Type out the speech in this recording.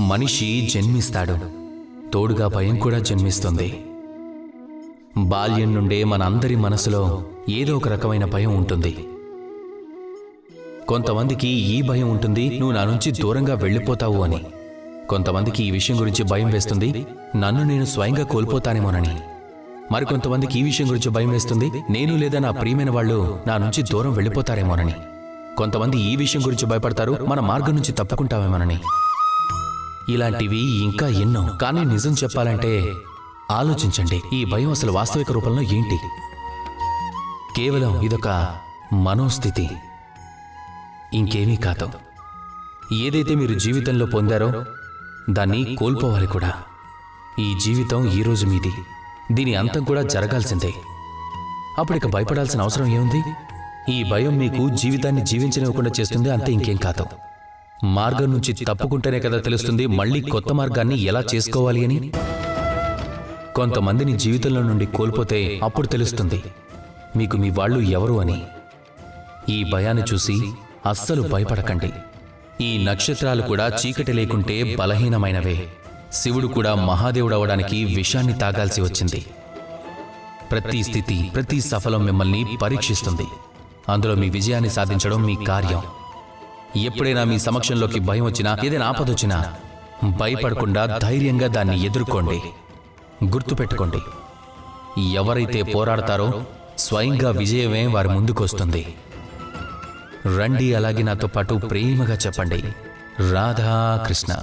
మనిషి జన్మిస్తాడు, తోడుగా భయం కూడా జన్మిస్తుంది. బాల్యం నుండే మన అందరి మనసులో ఏదో ఒక రకమైన భయం ఉంటుంది. కొంతమందికి ఈ భయం ఉంటుంది, నువ్వు నా నుంచి దూరంగా వెళ్ళిపోతావు అని. కొంతమందికి ఈ విషయం గురించి భయం వేస్తుంది, నన్ను నేను స్వయంగా కోల్పోతానేమోనని. మరికొంతమందికి ఈ విషయం గురించి భయం వేస్తుంది, నేను లేదా నా ప్రియమైన వాళ్ళు నా నుంచి దూరం వెళ్ళిపోతారేమోనని. కొంతమంది ఈ విషయం గురించి భయపడతారు, మన మార్గం నుంచి తప్పుకుంటామేమోనని. ఇలాంటివి ఇంకా ఎన్నో. కానీ నిజం చెప్పాలంటే ఆలోచించండి, ఈ భయం అసలు వాస్తవిక రూపంలో ఏంటి? కేవలం ఇదొక మనోస్థితి, ఇంకేమీ కాదు. ఏదైతే మీరు జీవితంలో పొందారో దాన్ని కోల్పోవాలి కూడా. ఈ జీవితం ఈరోజు మీది, దీని అంతం కూడా జరగాల్సిందే. అప్పుడిక భయపడాల్సిన అవసరం ఏముంది? ఈ భయం మీకు జీవితాన్ని జీవించనివ్వకుండా చేస్తుంది, అంతే, ఇంకేం కాదు. మార్గం నుంచి తప్పుకుంటేనే కదా తెలుస్తుంది మళ్ళీ కొత్త మార్గాన్ని ఎలా చేసుకోవాలి అని. కొంతమందిని జీవితంలో నుండి కోల్పోతే అప్పుడు తెలుస్తుంది మీకు మీ వాళ్ళు ఎవరు అని. ఈ భయాన్ని చూసి అస్సలు భయపడకండి. ఈ నక్షత్రాలు కూడా చీకటి లేకుంటే బలహీనమైనవే. శివుడు కూడా మహాదేవుడవడానికి విషాన్ని తాగాల్సి వచ్చింది. ప్రతి స్థితి, ప్రతి సఫలం మిమ్మల్ని పరీక్షిస్తుంది. అందులో మీ విజయాన్ని సాధించడం మీ కార్యం. ఎప్పుడైనా మీ సమక్షంలోకి భయం వచ్చినా, ఏదైనా ఆపదొచ్చినా భయపడకుండా ధైర్యంగా దాన్ని ఎదుర్కోండి. గుర్తుపెట్టుకోండి, ఎవరైతే పోరాడతారో స్వయంగా విజయమే వారి ముందుకొస్తుంది. రండి, అలాగే నాతో పాటు ప్రేమగా చెప్పండి, రాధాకృష్ణ.